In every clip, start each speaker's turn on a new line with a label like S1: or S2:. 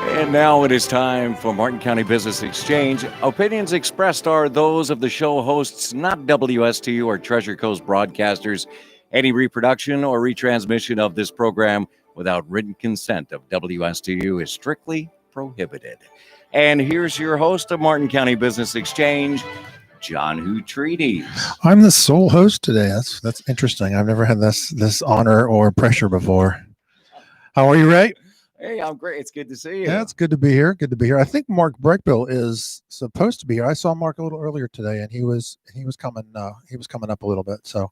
S1: And now it is time for Martin County Business Exchange. Opinions expressed are those of the show hosts, not WSTU or Treasure Coast broadcasters. Any reproduction or retransmission of this program without written consent of WSTU is strictly prohibited. And here's your host of Martin County Business Exchange, John Hutredes.
S2: I'm the sole host today. That's interesting. I've never had this honor or pressure before. How are you, Ray?
S1: Hey, I'm great. It's good to see you.
S2: Yeah, it's good to be here. Good to be here. I think Mark Breckbill is supposed to be here. I saw Mark a little earlier today, and he was coming up a little bit, so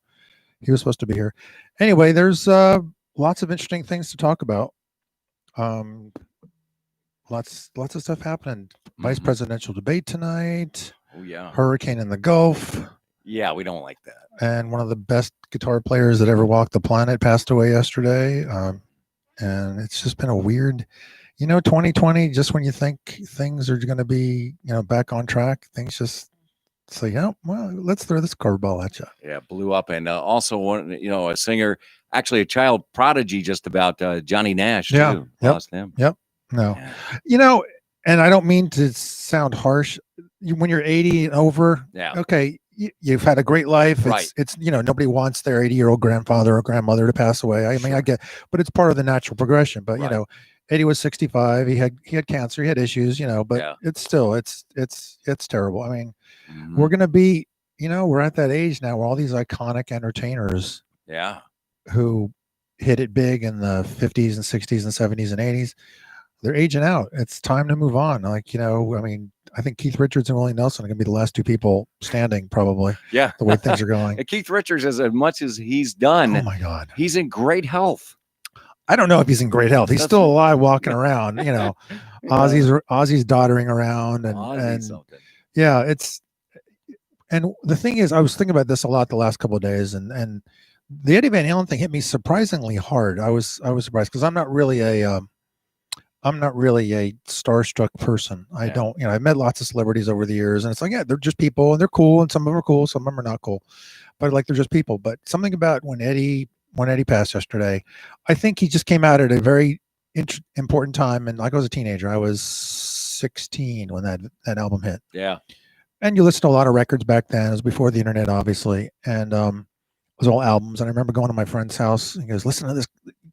S2: he was supposed to be here. Anyway, there's lots of interesting things to talk about. Lots of stuff happening. Vice presidential debate tonight.
S1: Oh yeah.
S2: Hurricane in the Gulf.
S1: Yeah, we don't like that.
S2: And one of the best guitar players that ever walked the planet passed away yesterday. And it's just been a weird, 2020, just when you think things are going to be, back on track, things just say, let's throw this curveball at you.
S1: Yeah, blew up. And also, one, a singer, actually a child prodigy, just about Johnny Nash, too.
S2: Yep.
S1: Lost him.
S2: Yep. No. Yeah. And I don't mean to sound harsh. When you're 80 and over, okay, you've had a great life.
S1: Right.
S2: It's nobody wants their 80-year-old grandfather or grandmother to pass away. I mean, I get, but it's part of the natural progression. But
S1: Right.
S2: Eddie was 65. He had cancer. He had issues. But it's still it's terrible. I mean, we're gonna be we're at that age now where all these iconic entertainers, who hit it big in the 50s and 60s and 70s and 80s, they're aging out. It's time to move on. I mean, I think Keith Richards and Willie Nelson are going to be the last two people standing, probably.
S1: Yeah.
S2: The way things are going.
S1: Keith Richards, as much as he's done,
S2: oh my God,
S1: he's in great health.
S2: I don't know if he's in great health. He's still alive, walking around. Ozzy's doddering around, and yeah, and the thing is, I was thinking about this a lot the last couple of days, and the Eddie Van Halen thing hit me surprisingly hard. I was surprised because I'm not really a starstruck person. I don't, I've met lots of celebrities over the years, and it's like, yeah, they're just people, and they're cool, and some of them are cool, some of them are not cool, but they're just people. But something about when Eddie passed yesterday, I think he just came out at a very important time. And I was a teenager. I was 16 when that album hit.
S1: Yeah. And
S2: you listened to a lot of records back then. It was before the internet, obviously, and it was all albums. And I remember going to my friend's house, and he goes, "Listen to this.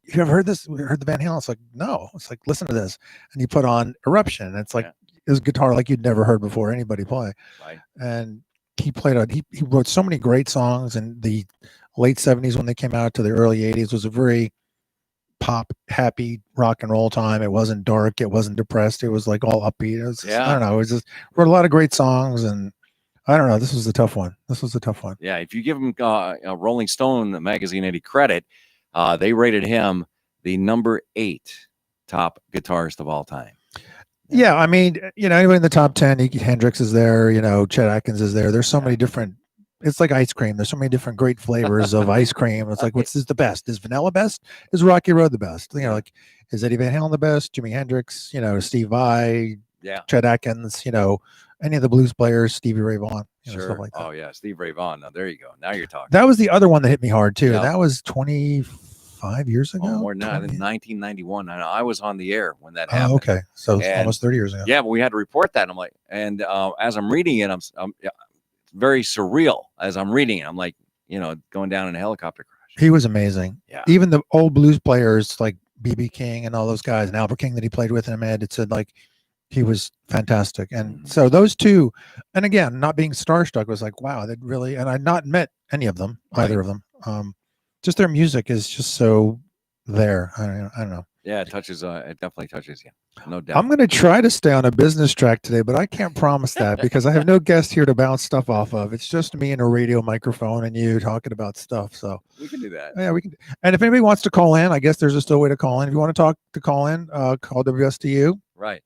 S2: You ever heard this? Heard the Van Halen?" It's like, no. It's like, listen to this. And he put on Eruption. And it's like his guitar like you'd never heard before anybody play.
S1: Right.
S2: And he played he wrote so many great songs in the late 70s when they came out to the early 80s. Was a very pop, happy rock and roll time. It wasn't dark. It wasn't depressed. It was like all upbeat. It was I don't know. It was just wrote a lot of great songs, and I don't know. This was a tough one. Yeah.
S1: If you give him Rolling Stone magazine any credit, they rated him the number 8 top guitarist of all time.
S2: Yeah, I mean, anybody in the top 10, Hendrix is there, Chet Atkins is there. There's so many different, it's like ice cream. There's so many different great flavors of ice cream. It's like, what's the best? Is vanilla best? Is Rocky Road the best? Is Eddie Van Halen the best? Jimi Hendrix, Steve Vai, Chet Atkins, any of the blues players, Stevie Ray Vaughan, stuff like that.
S1: Oh yeah, Steve Ray Vaughan. Now there you go. Now you're talking.
S2: That was the other one that hit me hard too. That was 25 years ago.
S1: Oh, more than that. In 1991. I was on the air when that happened.
S2: Oh, okay. So it's almost 30 years ago.
S1: Yeah, but we had to report that. And I'm like, as I'm reading it, it's very surreal. As I'm reading it, I'm like, going down in a helicopter crash.
S2: He was amazing. Yeah. Even the old blues players like B.B. King and all those guys, and Albert King that he played with in Ahmed, it said he was fantastic. And so those two, and again, not being starstruck, was like, wow, that really, and I'd not met any of them, either of them. Just their music is just so there. I don't know.
S1: Yeah, it definitely touches you. No doubt.
S2: I'm going to try to stay on a business track today, but I can't promise that because I have no guest here to bounce stuff off of. It's just me and a radio microphone and you talking about stuff. So
S1: we can do that.
S2: Yeah, we can. And if anybody wants to call in, I guess there's still a way to call in. If you want to call in, call WSTU.
S1: Right.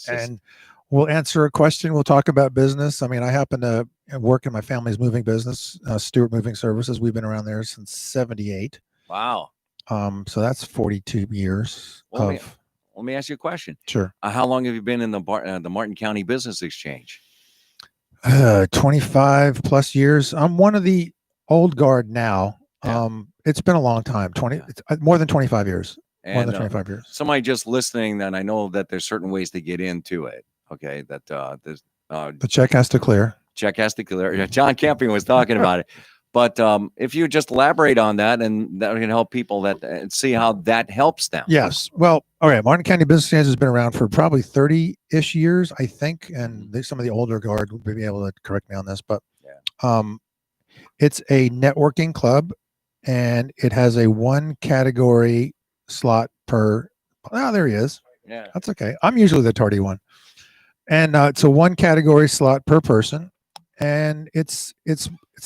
S2: And we'll answer a question. We'll talk about business. I mean, I happen to work in my family's moving business, Stewart Moving Services. We've been around there since 78.
S1: Wow.
S2: So that's 42 years.
S1: Let me ask you a question.
S2: Sure.
S1: How long have you been in the Martin County Business Exchange?
S2: 25 plus years. I'm one of the old guard now. It's been a long time. More than 25 years.
S1: And,
S2: more than 25 years.
S1: Somebody just listening, then I know that there's certain ways to get into it. Okay, that there's
S2: the check has to clear.
S1: Check has to clear. John Camping was talking about it, but if you just elaborate on that, and that can help people and see how that helps them.
S2: Yes. Well, all right. Martin County Business Exchange has been around for probably 30-ish years, I think, and some of the older guard will be able to correct me on this, but it's a networking club, and it has a 1 category slot per. Oh, there he is.
S1: Yeah,
S2: that's okay. I'm usually the tardy one, and it's a 1 category slot per person, and it's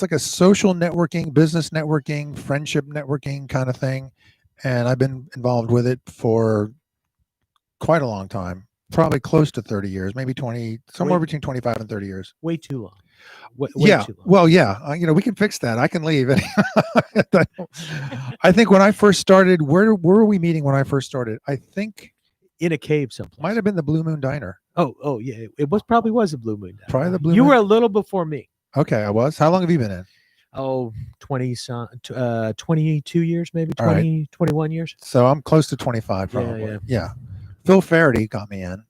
S2: like a social networking, business networking, friendship networking kind of thing, and I've been involved with it for quite a long time, probably close to 30 years, maybe 20, somewhere between 25 and 30 years.
S3: Way too long. Way
S2: yeah.
S3: Too long.
S2: Well, yeah. We can fix that. I can leave. I think when I first started, where were we meeting when I first started? I think
S3: in a cave someplace.
S2: Might have been the Blue Moon Diner.
S3: Oh yeah. It probably was a Blue Moon Diner.
S2: Probably the Blue Moon.
S3: You were a little before me.
S2: Okay, I was. How long have you been in?
S3: 22 years, maybe 20, right. 21 years.
S2: So I'm close to 25 probably. Yeah. Phil Faraday got me in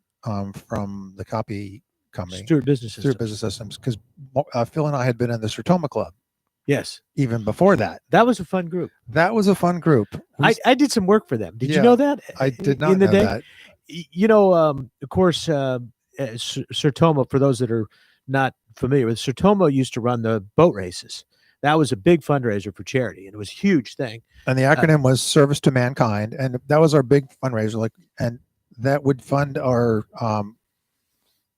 S2: from the copy company.
S3: Stewart Business
S2: Systems, because Phil and I had been in the Sertoma Club.
S3: Yes.
S2: Even before that.
S3: That was a fun group.
S2: I
S3: did some work for them. Did you know that?
S2: I did not know that.
S3: Of course, Sertoma, for those that are not familiar with, Sertoma used to run the boat races. That was a big fundraiser for charity, and it was a huge thing.
S2: And the acronym was Service to Mankind, and that was our big fundraiser. And that would fund our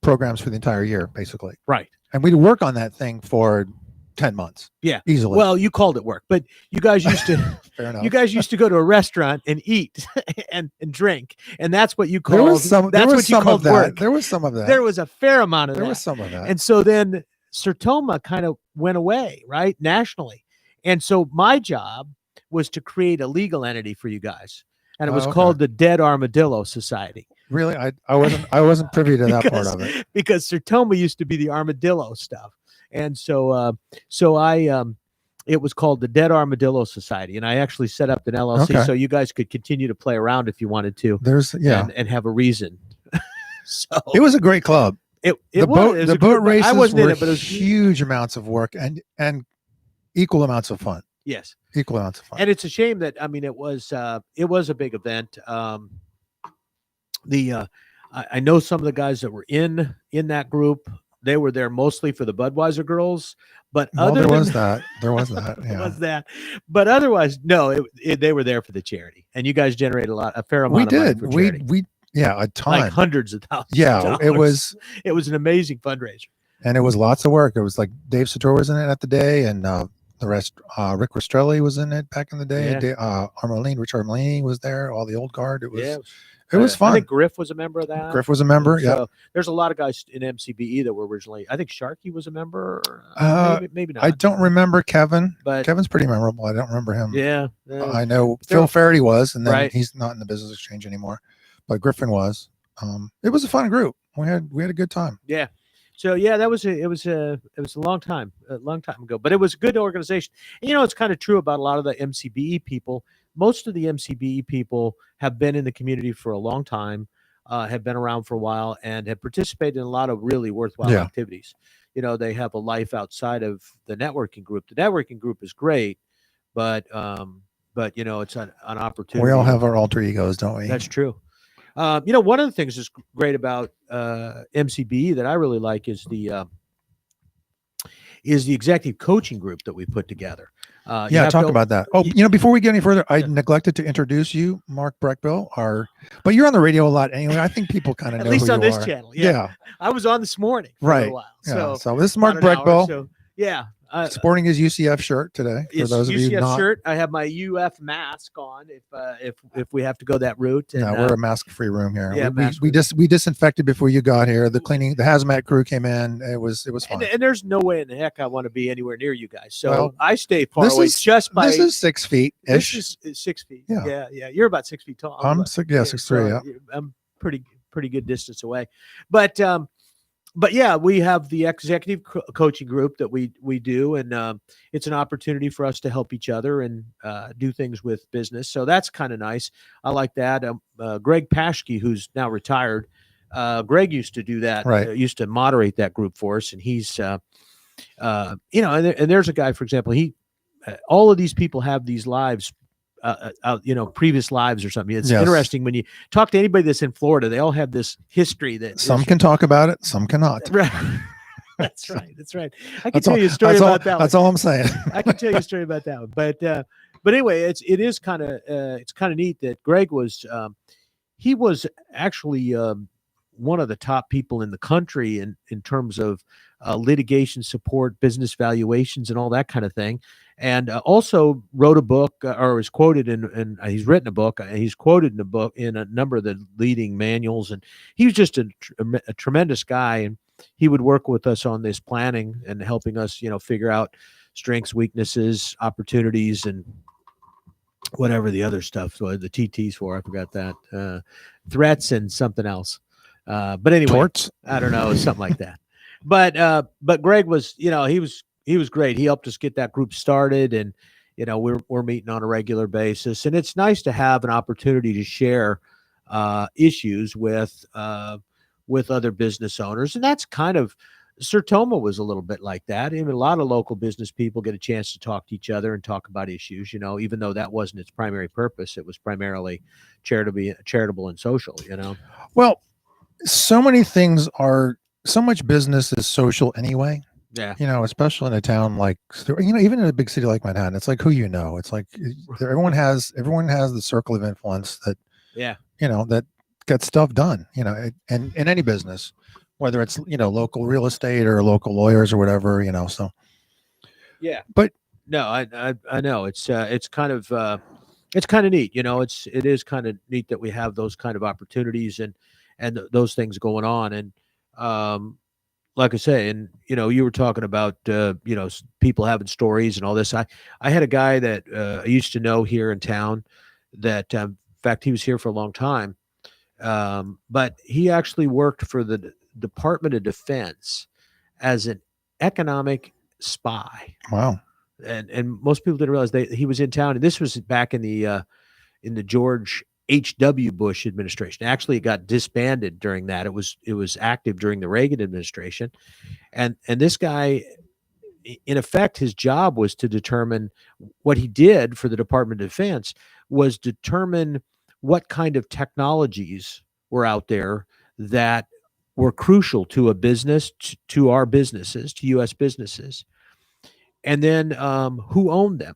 S2: programs for the entire year, basically.
S3: Right.
S2: And we'd work on that thing for 10 months.
S3: Yeah.
S2: Easily.
S3: Well, you called it work, but you guys used to
S2: Fair enough.
S3: You guys used to go to a restaurant and eat and drink. And that's what you called
S2: There was some of that.
S3: Work.
S2: There was some of that.
S3: There was a fair amount of that.
S2: There was some of that.
S3: And so then Sertoma kind of went away, right? Nationally. And so my job was to create a legal entity for you guys. And it was called the Dead Armadillo Society.
S2: Really? I wasn't privy to that part of it.
S3: Because Sertoma used to be the armadillo stuff. And so it was called the Dead Armadillo Society. And I actually set up an LLC so you guys could continue to play around if you wanted to. And have a reason. So
S2: it was a great club.
S3: The
S2: boat races
S3: I wasn't
S2: were
S3: in it, but it was
S2: huge amounts of work and equal amounts of fun.
S3: Yes.
S2: Equal amounts of fun.
S3: And it's a shame that, it was a big event. I know some of the guys that were in that group. They were there mostly for the Budweiser girls, but
S2: there was that. Yeah.
S3: Was that, but otherwise, no. They were there for the charity, and you guys generated a fair amount.
S2: We
S3: of
S2: did.
S3: Money for charity.
S2: A ton,
S3: like hundreds of thousands.
S2: Yeah, it was
S3: an amazing fundraiser,
S2: and it was lots of work. It was like Dave Sator was in it at the day, and the rest. Rick Rastrelli was in it back in the day.
S3: Yeah.
S2: Rich Armelini was there. All the old guard. It was.
S3: Yeah.
S2: It was fun.
S3: I think Griff was a member of that.
S2: Griff was a member.
S3: So there's a lot of guys in MCBE that were originally. I think Sharkey was a member. Maybe not.
S2: I don't remember Kevin,
S3: but
S2: Kevin's pretty memorable. I don't remember him.
S3: Yeah.
S2: I know Phil Faraday was, and then he's not in the Business Exchange anymore. But Griffin was. It was a fun group. We had a good time.
S3: Yeah. So yeah, it was a long time ago, but it was a good organization. And, it's kind of true about a lot of the MCBE people. Most of the MCBE people have been in the community for a long time, have been around for a while, and have participated in a lot of really worthwhile activities. They have a life outside of the networking group. The networking group is great, but it's an opportunity.
S2: We all have our alter egos, don't we?
S3: That's true. One of the things that's great about MCBE that I really like is the executive coaching group that we put together.
S2: Talk about that. Before we get any further, I neglected to introduce you, Mark Breckbill. But you're on the radio a lot anyway. I think people kind of know
S3: at least
S2: who
S3: on
S2: you
S3: this
S2: are.
S3: channel. Yeah. I was on this morning for a while.
S2: So this is Mark Breckbill.
S3: So
S2: sporting his UCF shirt today. For those of you not,
S3: shirt. I have my UF mask on. If we have to go that route. And,
S2: we're a mask-free room here.
S3: Yeah,
S2: we disinfected before you got here. The hazmat crew came in. It was fun.
S3: And there's no way in the heck I want to be anywhere near you guys. So I stay far away. This
S2: is 6 feet ish.
S3: This is 6 feet.
S2: Yeah.
S3: You're about 6 feet tall.
S2: I'm 6'3". Yeah.
S3: I'm pretty good distance away, but. but yeah, we have the executive coaching group that we do, and it's an opportunity for us to help each other and do things with business. So that's kind of nice. I like that. Greg Paschke, who's now retired, Greg used to do that.
S2: Right.
S3: Used to moderate that group for us, and he's and there's a guy, for example, all of these people have these lives. Previous lives or something. It's interesting when you talk to anybody that's in Florida, they all have this history that
S2: some can talk about it, some cannot.
S3: Right. That's right. That's right. I can tell you a story about that.
S2: That's all I'm saying.
S3: I can tell you a story about that one. But anyway, it is kind of neat that Greg was he was actually one of the top people in the country in terms of litigation support, business valuations, and all that kind of thing. And also wrote a book, or was quoted in he's written a book. He's quoted in a book in a number of the leading manuals, and he was just a tremendous guy. And he would work with us on this planning and helping us, figure out strengths, weaknesses, opportunities, and whatever the other stuff. So the TT's for, I forgot that, threats and something else. But anyway,
S2: torts?
S3: I don't know, something like that. But Greg was, he was great. He helped us get that group started, and we're meeting on a regular basis, and it's nice to have an opportunity to share issues with other business owners. And that's kind of, Sertoma was a little bit like that. Even a lot of local business people get a chance to talk to each other and talk about issues, even though that wasn't its primary purpose. It was primarily charitable and social,
S2: Well, so much business is social anyway.
S3: Yeah.
S2: Especially in a town like, even in a big city like Manhattan, it's like who it's like everyone has the circle of influence that, that gets stuff done, and in any business, whether it's, local real estate or local lawyers or whatever, so.
S3: Yeah.
S2: But
S3: no, I know it's kind of neat. It is kind of neat that we have those kind of opportunities and those things going on. And, like I say, and you were talking about people having stories and all this. I had a guy that I used to know here in town that, in fact, he was here for a long time, but he actually worked for the Department of Defense as an economic spy.
S2: Wow!
S3: And most people didn't realize he was in town, and this was back in the George H.W. Bush administration. Actually, it got disbanded during that. It was active during the Reagan administration. And this guy, in effect, his job was to determine, what he did for the Department of Defense was determine what kind of technologies were out there that were crucial to a business, to our businesses, to U.S. businesses, and then who owned them,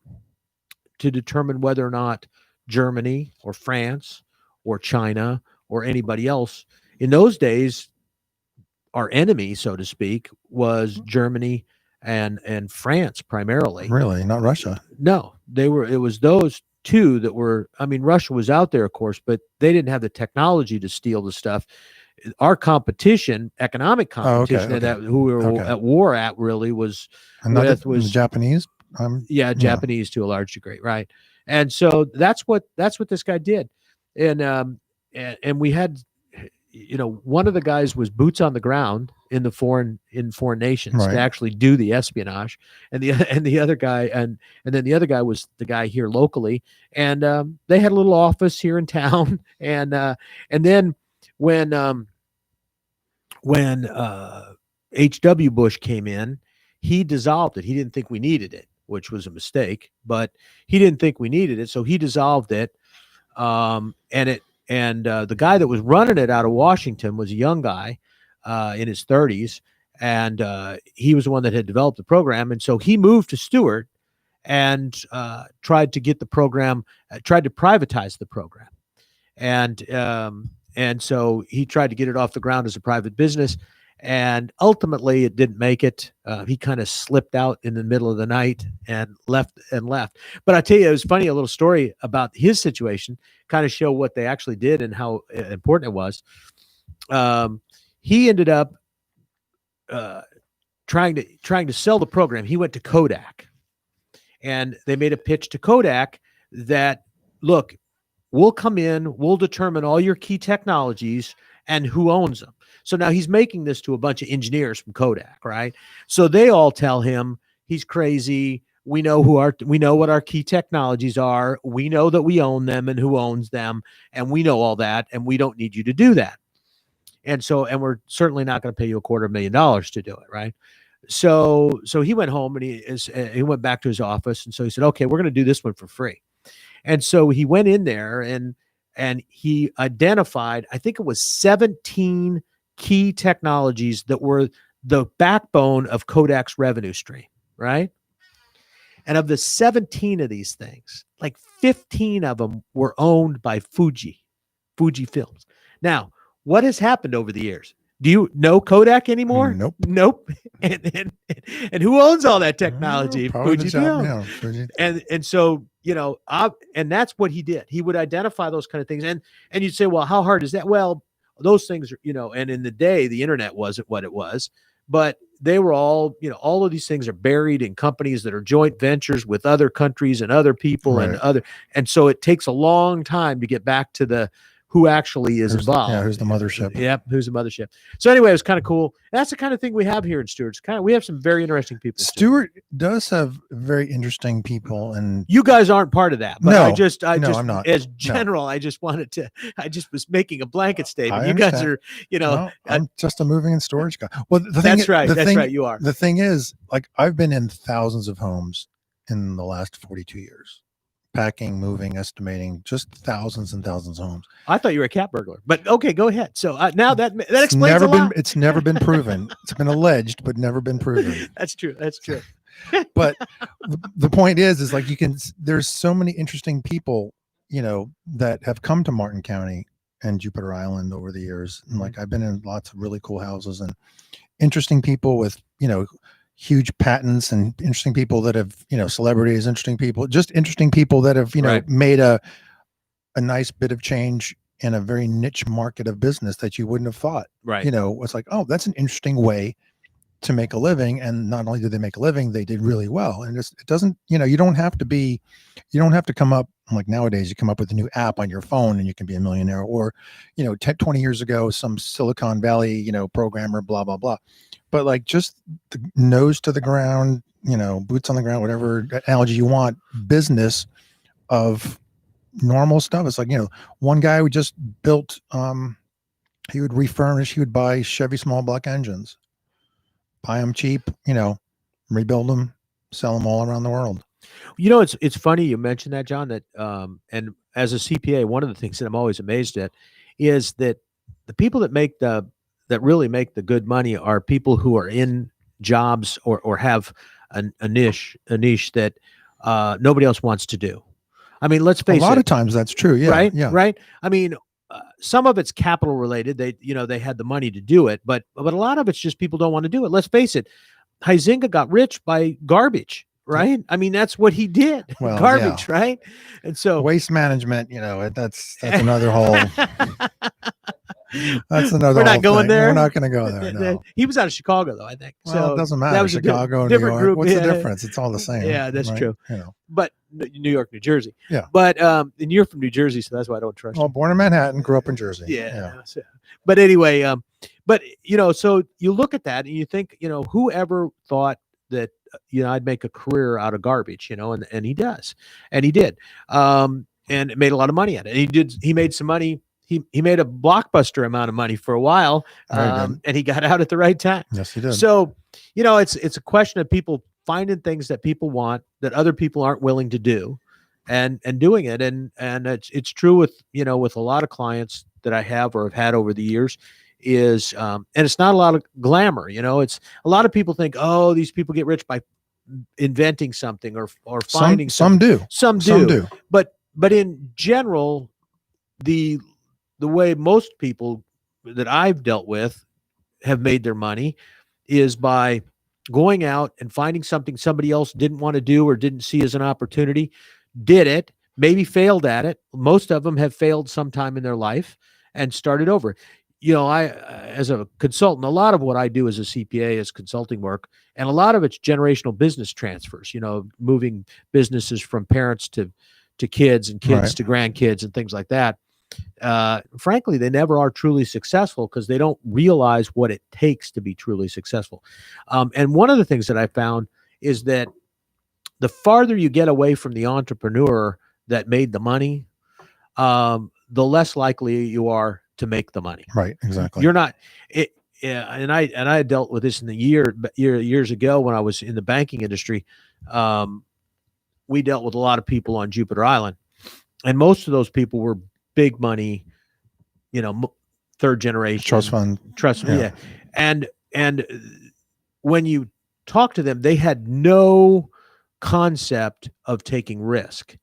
S3: to determine whether or not Germany or France or China or anybody else. In those days, our enemy, so to speak, was Germany and France primarily.
S2: Really? Not Russia?
S3: No, it was those two that were, Russia was out there, of course, but they didn't have the technology to steal the stuff. Our competition, economic competition, that who we were at war at, really was
S2: the Japanese.
S3: Japanese to a large degree, right? And so that's what this guy did, and we had, one of the guys was boots on the ground in foreign nations to actually do the espionage, and the other guy and then the other guy was the guy here locally, and they had a little office here in town, and then when H.W. Bush came in, he dissolved it. He didn't think we needed it, which was a mistake, but he didn't think we needed it, so he dissolved it. The guy that was running it out of Washington was a young guy in his 30s, and he was the one that had developed the program. And so he moved to Stewart and tried to get the program, tried to privatize the program, and so he tried to get it off the ground as a private business. And ultimately, it didn't make it. He kind of slipped out in the middle of the night and left. But I tell you, it was funny, a little story about his situation, kind of show what they actually did and how important it was. He ended up trying to sell the program. He went to Kodak, and they made a pitch to Kodak that, look, we'll come in, we'll determine all your key technologies, and who owns them. So now he's making this to a bunch of engineers from Kodak, right? So they all tell him he's crazy. We know what our key technologies are. We know that we own them and who owns them, and we know all that, and we don't need you to do that. And we're certainly not going to pay you $250,000 to do it, right? So he went home and he went back to his office, and so he said, okay, we're going to do this one for free. And so he went in there and he identified, I think it was 17 key technologies that were the backbone of Kodak's revenue stream, right? And of the 17 of these things, like 15 of them were owned by Fuji Films. Now, what has happened over the years? Do you know Kodak anymore?
S2: Nope.
S3: And who owns all that technology?
S2: Fuji Film.
S3: And so, and that's what he did. He would identify those kind of things. And you'd say, well, how hard is that? Well, those things are, and in the day, the internet wasn't what it was, but they were all, all of these things are buried in companies that are joint ventures with other countries and other people and so it takes a long time to get back to who actually is involved.
S2: Yeah, who's the mothership?
S3: Yep, who's the mothership. So anyway, it was kind of cool. That's the kind of thing we have here in Stewart. We have some very interesting people.
S2: Stewart does have very interesting people, and
S3: you guys aren't part of that. But
S2: I'm not.
S3: As general, I just was making a blanket statement. You guys are,
S2: I'm just a moving and storage guy. Well,
S3: that's right. You are.
S2: The thing is, like, I've been in thousands of homes in the last 42 years. Packing, moving, estimating, just thousands and thousands of homes.
S3: I thought you were a cat burglar, but okay, go ahead. So now that explains a lot.
S2: It's never been proven. It's been alleged, but never been proven.
S3: That's true.
S2: But the point is like there's so many interesting people, that have come to Martin County and Jupiter Island over the years. And like, I've been in lots of really cool houses and interesting people with, huge patents, and interesting people that have, celebrities, interesting people that have, made a nice bit of change in a very niche market of business that you wouldn't have thought.
S3: Right.
S2: It's like, oh, that's an interesting way to make a living. And not only did they make a living, they did really well. And it doesn't, you don't have to come up, like nowadays, you come up with a new app on your phone and you can be a millionaire, or, 20 years ago, some Silicon Valley, programmer, blah, blah, blah. But like, just the nose to the ground, boots on the ground, whatever analogy you want, business of normal stuff. It's like, one guy who just built, he would refurnish, he would buy Chevy small block engines, buy them cheap, rebuild them, sell them all around the world.
S3: It's funny you mentioned that, John, that, and as a CPA, one of the things that I'm always amazed at is that the people that really make the good money are people who are in jobs or have a niche that nobody else wants to do. I mean, let's face it.
S2: A lot of times that's true. Yeah.
S3: Right.
S2: Yeah.
S3: Right. I mean, some of it's capital related. They had the money to do it, but a lot of it's just people don't want to do it. Let's face it. Huizinga got rich by garbage. Right. I mean, that's what he did.
S2: Well,
S3: garbage. Yeah. Right. And so
S2: waste management, that's another whole. That's another.
S3: We're not going
S2: thing.
S3: there.
S2: We're not going to go there. No.
S3: He was out of Chicago, though, I think.
S2: Well,
S3: so
S2: it doesn't matter. That was Chicago, New York. Group. What's the difference? It's all the same.
S3: Yeah, that's
S2: right?
S3: true. But New York, New Jersey.
S2: Yeah.
S3: But and you're from New Jersey, so that's why I don't trust you.
S2: Well, born in Manhattan, grew up in Jersey.
S3: Yeah. So, but anyway, so you look at that and you think, whoever thought that I'd make a career out of garbage, and he does, and he did, and made a lot of money at it. He made some money. He made a blockbuster amount of money for a while, and he got out at the right time.
S2: Yes, he did.
S3: So, it's a question of people finding things that people want that other people aren't willing to do, and doing it. And it's true with with a lot of clients that I have or have had over the years. Is and it's not a lot of glamour. It's a lot of people think, oh, these people get rich by inventing something or finding something. Some do. But in general, the way most people that I've dealt with have made their money is by going out and finding something somebody else didn't want to do or didn't see as an opportunity, did it, maybe failed at it. Most of them have failed sometime in their life and started over. I, as a consultant, a lot of what I do as a CPA is consulting work, and a lot of it's generational business transfers, moving businesses from parents to kids and kids to grandkids and things like that. frankly, they never are truly successful because they don't realize what it takes to be truly successful. And one of the things that I found is that the farther you get away from the entrepreneur that made the money, the less likely you are to make the money.
S2: Right. Exactly.
S3: You're not it. Yeah, and I dealt with this in the years ago when I was in the banking industry. We dealt with a lot of people on Jupiter Island, and most of those people were big money, third generation
S2: trust fund.
S3: Yeah. And when you talk to them, they had no concept of taking risk.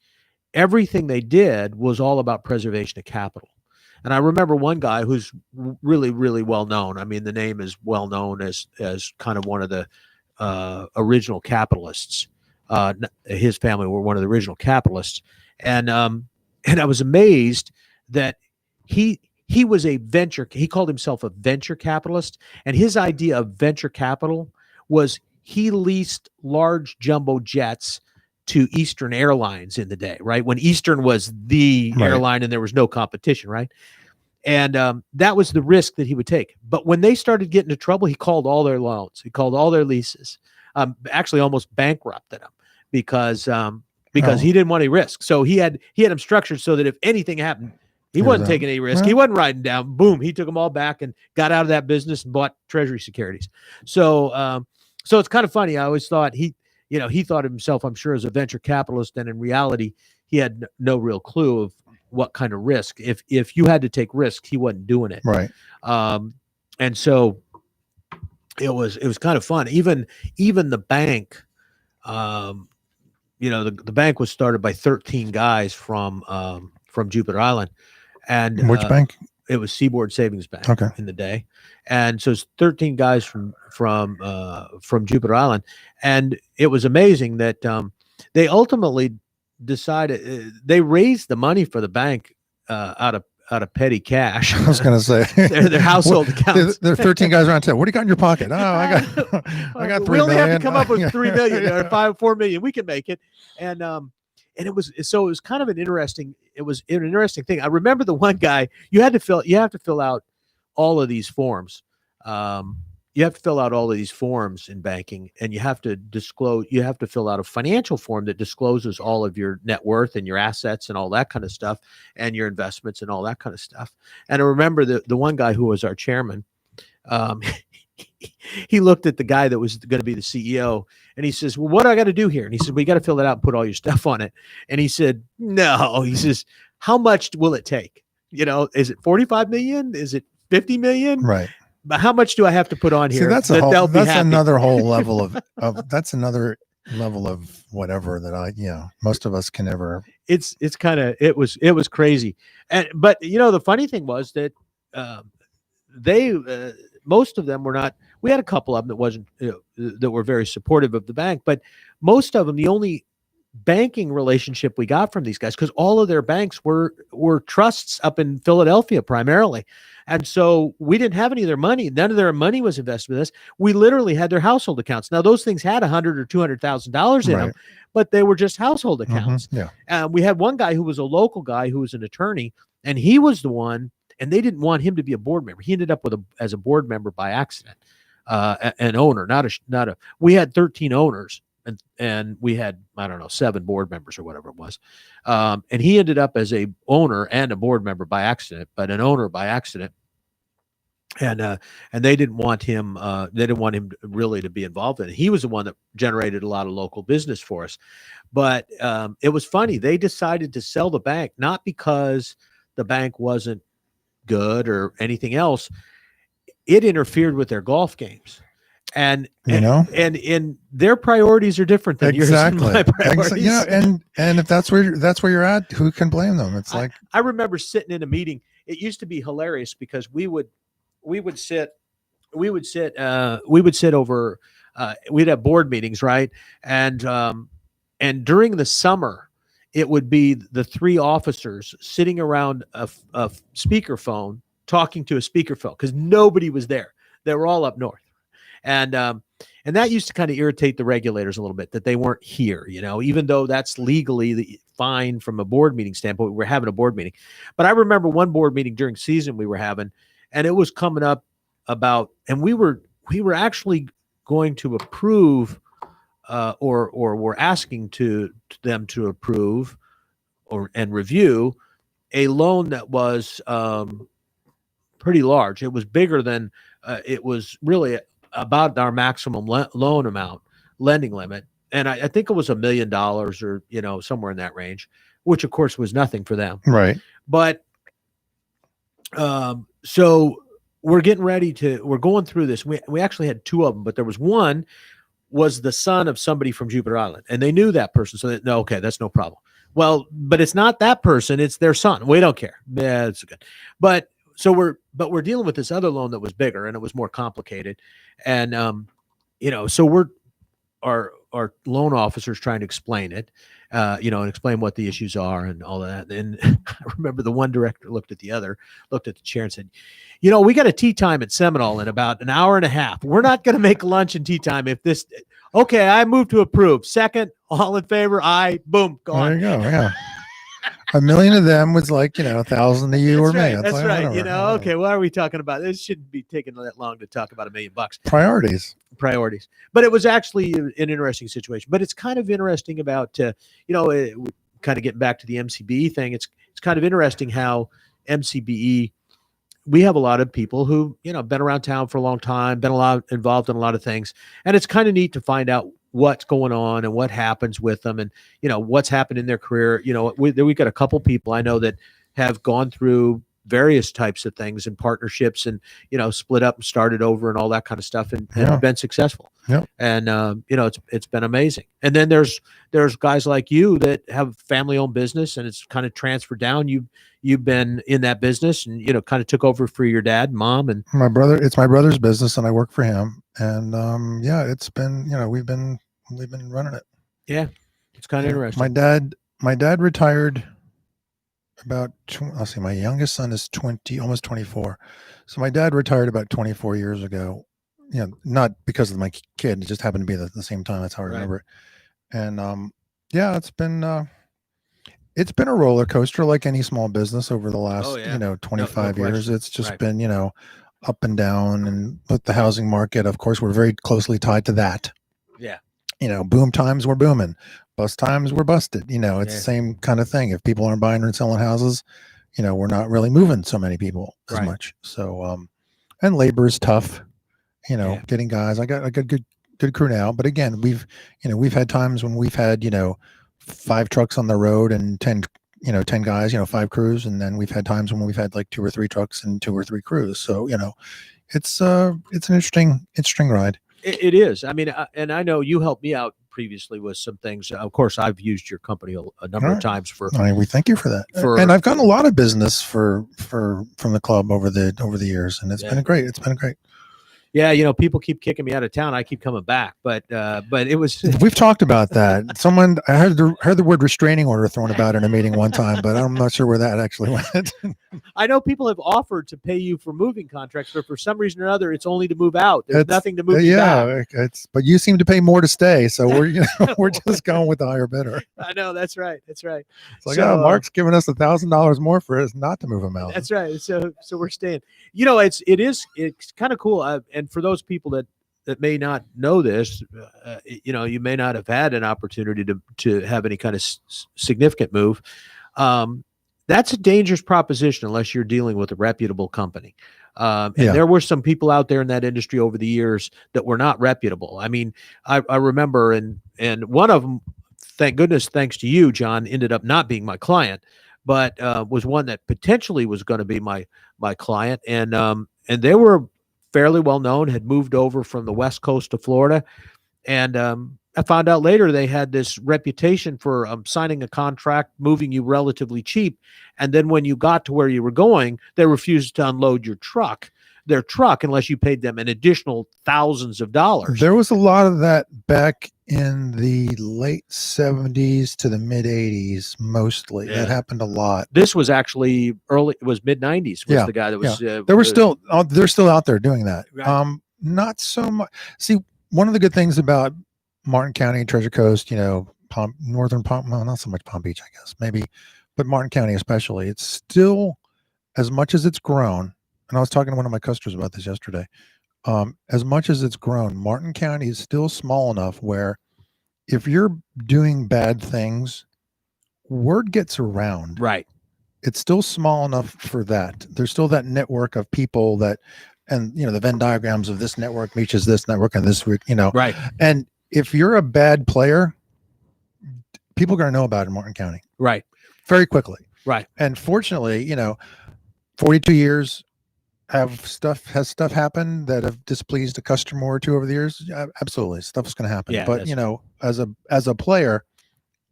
S3: Everything they did was all about preservation of capital. And I remember one guy who's really, really well known. I mean, the name is well known as kind of one of the original capitalists. His family were one of the original capitalists, and I was amazed that he was a venture. He called himself a venture capitalist, and his idea of venture capital was he leased large jumbo jets to Eastern Airlines in the day, right? When Eastern was the airline and there was no competition, right? And that was the risk that he would take. But when they started getting into trouble, he called all their loans. He called all their leases. Actually almost bankrupted them because he didn't want any risk. So he had them structured so that if anything happened, he wasn't taking any risk. He wasn't riding down. Boom, he took them all back and got out of that business and bought treasury securities. So it's kind of funny. I always thought he thought of himself, I'm sure, as a venture capitalist, and in reality, he had no real clue of what kind of risk. If you had to take risks, he wasn't doing it.
S2: Right.
S3: And so it was kind of fun. Even the bank, the bank was started by 13 guys from Jupiter Island. And
S2: which bank?
S3: It was Seaboard Savings Bank in the day. And so it's 13 guys from Jupiter Island. And it was amazing that they ultimately decided they raised the money for the bank out of petty cash.
S2: I was going to say
S3: their household accounts.
S2: There are 13 guys around town. What do you got in your pocket? Oh, I got $3 million.
S3: We only have to come up with $3 million or $4 million. We can make it. And it was kind of an interesting thing. I remember the one guy, you have to fill out all of these forms. You have to fill out all of these forms in banking, and you have to fill out a financial form that discloses all of your net worth and your assets and all that kind of stuff, and your investments and all that kind of stuff. And I remember the one guy who was our chairman, he looked at the guy that was going to be the CEO, and he says, well, what do I got to do here? And he said, well, you got to fill that out and put all your stuff on it. And he said, no. He says, how much will it take? Is it 45 million? Is it 50 million?
S2: Right.
S3: But how much do I have to put on here?
S2: See, that's another whole level of that's another level of whatever that most of us can never.
S3: It was crazy. But the funny thing was that most of them were not. We had a couple of them that were very supportive of the bank, but most of them, the only banking relationship we got from these guys, because all of their banks were trusts up in Philadelphia primarily. And so we didn't have any of their money. None of their money was invested with us. We literally had their household accounts. Now those things had $100,000 or $200,000 in them, but they were just household accounts. We had one guy who was a local guy who was an attorney, and he was the one, and they didn't want him to be a board member. He ended up as a board member by accident, an owner, we had 13 owners. And we had, 7 board members or whatever it was. And he ended up as a owner and a board member by accident, but an owner by accident. And they didn't want him. They didn't want him really to be involved in it. He was the one that generated a lot of local business for us. But it was funny. They decided to sell the bank, not because the bank wasn't good or anything else. It interfered with their golf games. And their priorities are different than yours and my priorities.
S2: And if that's where you're at, who can blame them? It's like
S3: I remember sitting in a meeting. It used to be hilarious because we would sit over. We'd have board meetings, right? And during the summer, it would be the 3 officers sitting around a speakerphone talking to a speakerphone because nobody was there. They were all up north. And that used to kind of irritate the regulators a little bit that they weren't here, even though that's legally fine from a board meeting standpoint. We were having a board meeting, but I remember one board meeting during season we were having, and it was coming up about, and we were actually going to approve, or we're asking them to approve and review a loan that was pretty large. It was bigger than it was really about our maximum loan amount, lending limit. And I think it was $1 million or, somewhere in that range, which of course was nothing for them.
S2: Right.
S3: But so we're getting ready we're going through this. We actually had two of them, but there was one was the son of somebody from Jupiter Island, and they knew that person. So no, okay, that's no problem. Well, but it's not that person, it's their son. We don't care. Yeah, it's good. But we're dealing with this other loan that was bigger and it was more complicated. And so our loan officer's trying to explain it, and explain what the issues are and all that. And I remember the one director looked at the chair and said, we got a tea time at Seminole in about an hour and a half. We're not going to make lunch and tea time if this. Okay, I move to approve. Second, all in favor? Aye. Boom. Gone.
S2: There you go. Yeah. $1 million of them was like, 1,000 to you or me.
S3: That's
S2: like,
S3: right.
S2: Whatever.
S3: Okay, what are we talking about? This shouldn't be taking that long to talk about $1 million.
S2: Priorities.
S3: But it was actually an interesting situation. But it's kind of interesting about, kind of getting back to the MCBE thing. It's kind of interesting how MCBE, we have a lot of people who, been around town for a long time, been involved in a lot of things. And it's kind of neat to find out what's going on and what happens with them and, what's happened in their career. We got a couple people I know that have gone through various types of things and partnerships and, split up and started over and all that kind of stuff and been successful.
S2: Yeah.
S3: And, it's been amazing. And then there's guys like you that have family owned business and it's kind of transferred down. You've been in that business and, kind of took over for your dad and mom and
S2: it's my brother's business and I work for him. And, it's been, we've been running it.
S3: Yeah. It's kind of interesting.
S2: My dad retired about, let's see, my youngest son is almost 24. So my dad retired about 24 years ago, not because of my kid, it just happened to be the same time. That's how I remember it. And, it's been a roller coaster like any small business over the last, 25 years. It's just been, up and down. And with the housing market, of course, we're very closely tied to that.
S3: Yeah.
S2: Boom times we're booming, bust times we're busted. It's the same kind of thing. If people aren't buying or selling houses, we're not really moving so many people as much. So, and labor is tough, getting guys. I got a good crew now, but again, we've had times when we've had, 5 trucks on the road and 10 guys, 5 crews. And then we've had times when we've had like 2 or 3 trucks and 2 or 3 crews. So, it's an interesting ride.
S3: It is. I mean, and I know you helped me out previously with some things. Of course, I've used your company a number of times
S2: we thank you for that. And I've gotten a lot of business from the club over the years, and it's been great. It's been great.
S3: Yeah, people keep kicking me out of town. I keep coming back, but it was.
S2: We've talked about that. I heard the word restraining order thrown about in a meeting one time, but I'm not sure where that actually went.
S3: I know people have offered to pay you for moving contracts, but for some reason or other, it's only to move out. There's nothing to move you back.
S2: But you seem to pay more to stay, so we're just going with the higher bidder.
S3: I know that's right. It's like,
S2: Mark's giving us $1,000 more for us not to move him out.
S3: That's right. So we're staying. It's kind of cool. And for those people that may not know this, you may not have had an opportunity to have any kind of significant move. That's a dangerous proposition unless you're dealing with a reputable company. There were some people out there in that industry over the years that were not reputable. I mean, I remember, and one of them, thank goodness, thanks to you, John, ended up not being my client, but was one that potentially was going to be my client. And they were fairly well known, had moved over from the West Coast to Florida. And I found out later they had this reputation for signing a contract, moving you relatively cheap. And then when you got to where you were going, they refused to unload their truck, unless you paid them an additional thousands of dollars.
S2: There was a lot of that back in the late 70s to the mid 80s, mostly. That happened a lot.
S3: This was actually early. It was mid 90s. Was the guy that was.
S2: They're still out there doing that.
S3: Right.
S2: Not so much. See, one of the good things about Martin County, Treasure Coast, northern Palm, well, not so much Palm Beach, I guess, maybe, but Martin County especially, it's still, as much as it's grown, and I was talking to one of my customers about this yesterday, as much as it's grown, Martin County is still small enough where if you're doing bad things, word gets around.
S3: Right.
S2: It's still small enough for that. There's still that network of people that, and the Venn diagrams of this network reaches this network and this,
S3: Right.
S2: And if you're a bad player, people are going to know about it in Martin County.
S3: Right.
S2: Very quickly.
S3: Right.
S2: And fortunately, 42 years has stuff happened that have displeased a customer or two over the years. Absolutely. Stuff's going to happen.
S3: Yeah,
S2: but, as a player,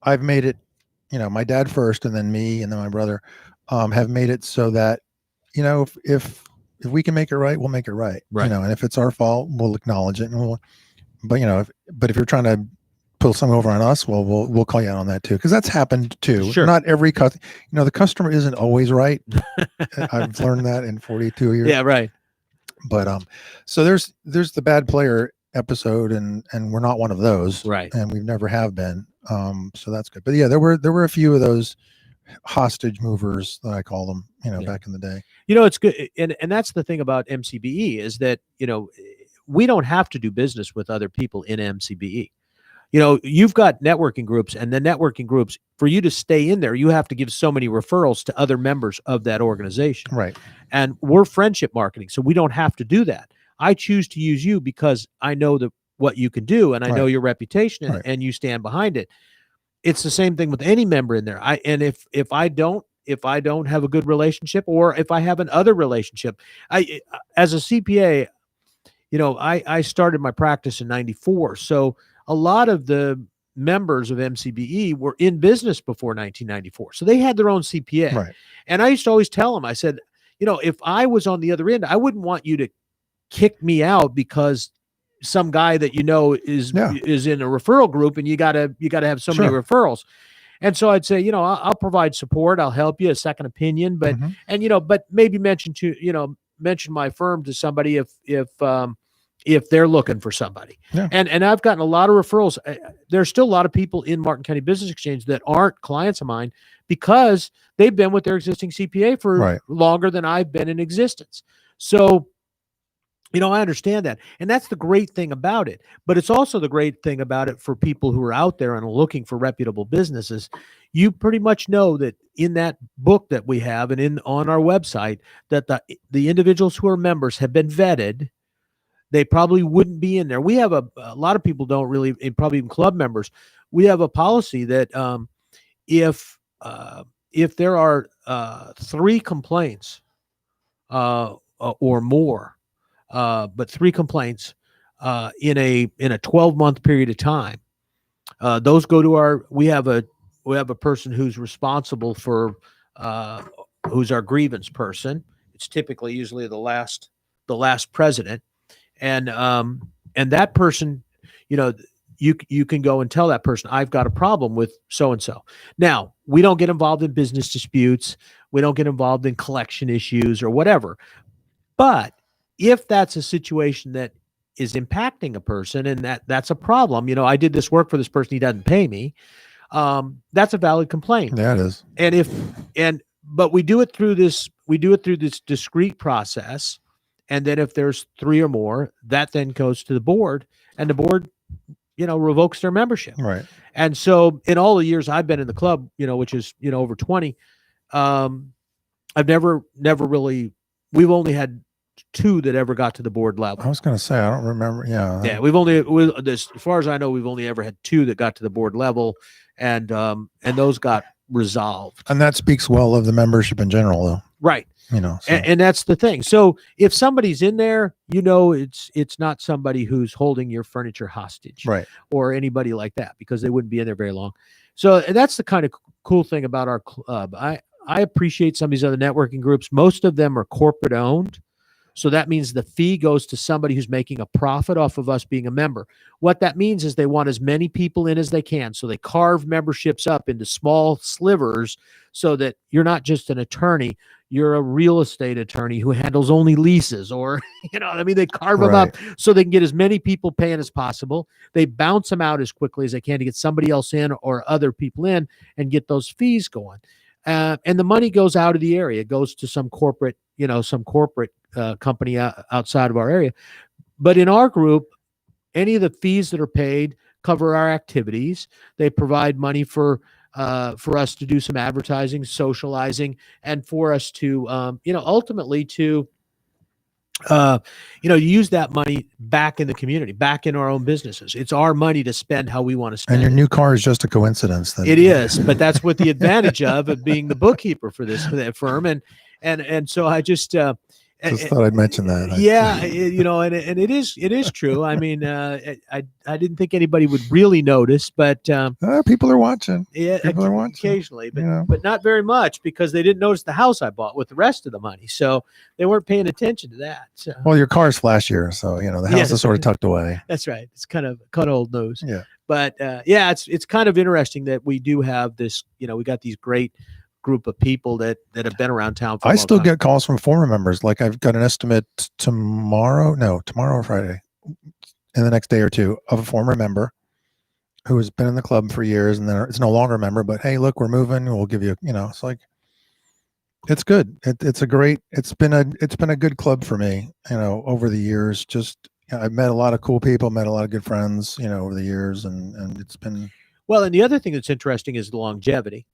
S2: I've made it, my dad first and then me and then my brother have made it so that, if we can make it right, we'll make it right.
S3: Right.
S2: And if it's our fault, we'll acknowledge it and but if you're trying to pull something over on us, well, we'll call you out on that too. Cause that's happened too.
S3: Sure.
S2: Not every the customer isn't always right. I've learned that in 42 years.
S3: Yeah. Right.
S2: But, so there's the bad player episode and we're not one of those.
S3: Right.
S2: And we've never have been. So that's good. But yeah, there were a few of those hostage movers that I call them, back in the day.
S3: It's good. And that's the thing about MCBE is that, we don't have to do business with other people in MCBE. You've got networking groups, and the networking groups, for you to stay in there, you have to give so many referrals to other members of that organization.
S2: Right.
S3: And we're friendship marketing, so we don't have to do that. I choose to use you because I know what you can do, and I know your reputation, and you stand behind it. It's the same thing with any member in there. If I don't have a good relationship, or if I have an other relationship, as a CPA, I started my practice in 94. So a lot of the members of MCBE were in business before 1994. So they had their own CPA.
S2: Right.
S3: And I used to always tell them, I said, if I was on the other end, I wouldn't want you to kick me out because some guy that is in a referral group and you gotta have so many referrals. And so I'd say, I'll provide support, I'll help you, a second opinion, but but maybe mention my firm to somebody if they're looking for somebody.
S2: Yeah.
S3: And I've gotten a lot of referrals. There's still a lot of people in Martin County Business Exchange that aren't clients of mine because they've been with their existing CPA for longer than I've been in existence. So, I understand that. And that's the great thing about it. But it's also the great thing about it for people who are out there and looking for reputable businesses. You pretty much know that in that book that we have and on our website that the individuals who are members have been vetted. They probably wouldn't be in there. We have a lot of people don't really, and probably even club members, we have a policy that if there are 3 complaints or more, but 3 complaints in a 12-month period of time, those go to we have a person who's responsible for who's our grievance person. It's typically usually the last president. And that person, you can go and tell that person, I've got a problem with so-and-so. Now, we don't get involved in business disputes. We don't get involved in collection issues or whatever. But if that's a situation that is impacting a person and that's a problem, I did this work for this person, he doesn't pay me. That's a valid complaint.
S2: Yeah, it is.
S3: But we do it through this discrete process. And then if there's 3 or more, that then goes to the board, and the board, revokes their membership.
S2: Right.
S3: And so in all the years I've been in the club, which is, over 20, I've never really, we've only had 2 that ever got to the board level.
S2: I was going to say, I don't remember. Yeah.
S3: Yeah. As far as I know, we've only ever had 2 that got to the board level, and those got resolved.
S2: And that speaks well of the membership in general, though.
S3: Right.
S2: So.
S3: And that's the thing. So if somebody's in there, it's not somebody who's holding your furniture hostage,
S2: right,
S3: or anybody like that, because they wouldn't be in there very long. So that's the kind of cool thing about our club. I appreciate some of these other networking groups. Most of them are corporate owned. So that means the fee goes to somebody who's making a profit off of us being a member. What that means is they want as many people in as they can. So they carve memberships up into small slivers so that you're not just an attorney. you're a real estate attorney who handles only leases, or, I mean, they carve them
S2: Right.
S3: up so they can get as many people paying as possible. They bounce them out as quickly as they can to get somebody else in or other people in and get those fees going. And the money goes out of the area. It goes to some corporate, company outside of our area. But in our group, any of the fees that are paid cover our activities. They provide money for us to do some advertising, socializing, and for us to, ultimately to, use that money back in the community, back in our own businesses. It's our money to spend how we want to spend.
S2: And your new car is just a coincidence.
S3: It is, but that's what the advantage of being the bookkeeper for that firm. And so I just
S2: thought I'd mention that.
S3: Yeah, and it is true. I mean, I didn't think anybody would really notice, but
S2: people are watching.
S3: Yeah,
S2: people are watching
S3: occasionally, but not very much, because they didn't notice the house I bought with the rest of the money, so they weren't paying attention to that. So.
S2: Well, your car's flashier, so the house is sort of tucked away.
S3: That's right. It's kind of old news.
S2: Yeah,
S3: but it's kind of interesting that we do have this. We got these great group of people that have been around town for a long
S2: I still
S3: time.
S2: get calls from former members. Like, I've got an estimate tomorrow or Friday, in the next day or two, of a former member who has been in the club for years and then is no longer a member, but hey, look, we're moving, we'll give you, it's like, it's good. It's been a good club for me, over the years. Just, I've met a lot of cool people, met a lot of good friends, over the years, and it's been.
S3: Well, and the other thing that's interesting is the longevity.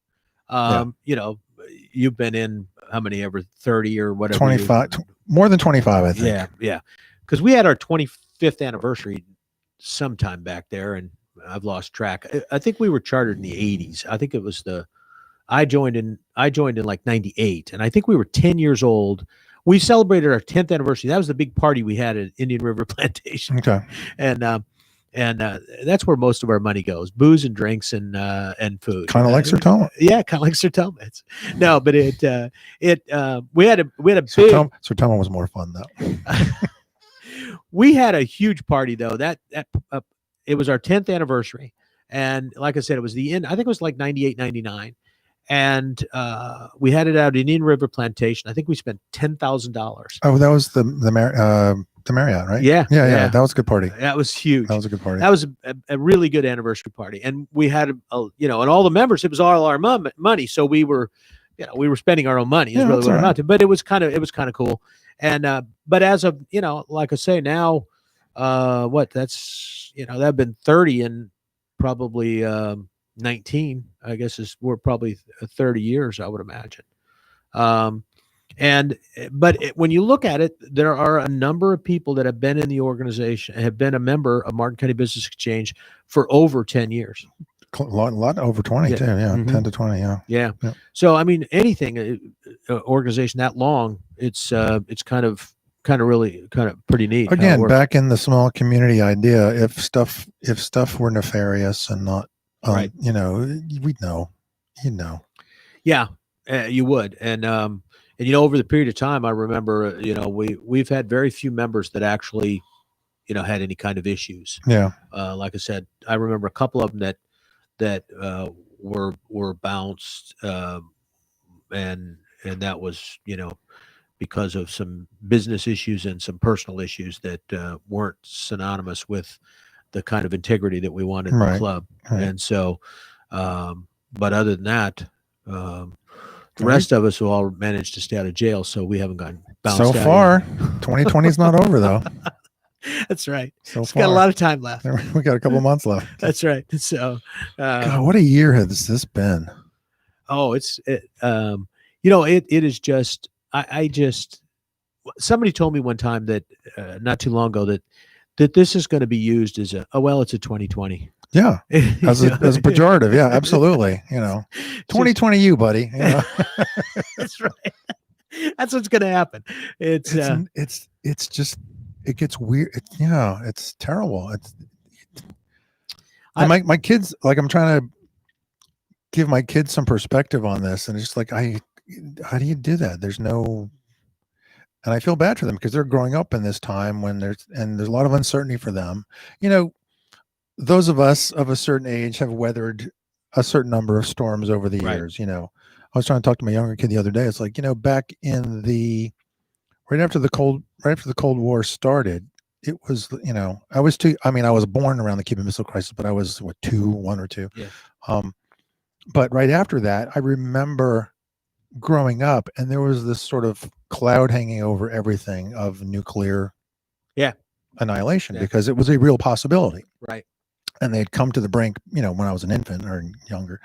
S3: You've been in how many, ever 30 or whatever?
S2: 25, more than 25, I think.
S3: Yeah. Because we had our 25th anniversary sometime back there, and I've lost track. I think we were chartered in the 80s. I think it was I joined in like 98, and I think we were 10 years old. We celebrated our 10th anniversary. That was the big party we had at Indian River Plantation.
S2: Okay.
S3: And that's where most of our money goes: booze and drinks and food.
S2: Kind of like Sertoma.
S3: Yeah, kind of like Sertoma. No, but we had a big.
S2: Sertoma was more fun though.
S3: We had a huge party though. It was our 10th anniversary, and like I said, it was I think it was like 98, 99. And we had it out in Indian River Plantation. I think we spent $10,000.
S2: Oh, that was the Marriott, right?
S3: Yeah.
S2: That was a good party.
S3: That was huge.
S2: That was a good party.
S3: That was a really good anniversary party. And we had and all the members, it was all our money. So we were spending our own money. Is really what it amounted to. But it was kind of cool. And but as of like I say now, that'd been 30 and probably 19, I guess we're probably 30 years, I would imagine. But when you look at it, there are a number of people that have been in the organization, have been a member of Martin County Business Exchange for over 10 years.
S2: A lot over 20 too. Yeah. Mm-hmm. 10 to 20.
S3: Yeah. So, I mean, anything, organization that long, it's kind of really pretty neat.
S2: Again, back in the small community idea, if stuff were nefarious and not,
S3: right.
S2: We'd know,
S3: Yeah, you would. And over the period of time, I remember, we've had very few members that actually, had any kind of issues.
S2: Yeah.
S3: Like I said, I remember a couple of them that were bounced, and that was, because of some business issues and some personal issues that weren't synonymous with the kind of integrity that we wanted in the club. Right. And so, but other than that, the rest of us have all managed to stay out of jail, so we haven't gotten bounced out. So
S2: far, 2020 is not over though.
S3: That's right. It's got a lot of time left.
S2: We got a couple of months left.
S3: That's right. So,
S2: God, what a year has this been?
S3: Oh, it is just. I just. Somebody told me one time that not too long ago that this is going to be used as it's a 2020.
S2: Yeah, as a pejorative. Yeah, absolutely. 2020, you buddy.
S3: That's right. That's what's going to happen. It's
S2: just. It gets weird. It's terrible. My kids, like, I'm trying to give my kids some perspective on this, and it's just like, how do you do that? There's no, and I feel bad for them because they're growing up in this time when there's a lot of uncertainty for them. Those of us of a certain age have weathered a certain number of storms over the years. I was trying to talk to my younger kid the other day. It's like, back in right after the Cold War started, it was, I was I was born around the Cuban Missile Crisis, but I was 1 or 2.
S3: Yeah.
S2: But right after that, I remember growing up, and there was this sort of cloud hanging over everything of nuclear annihilation, because it was a real possibility.
S3: Right.
S2: And they'd come to the brink, when I was an infant or younger,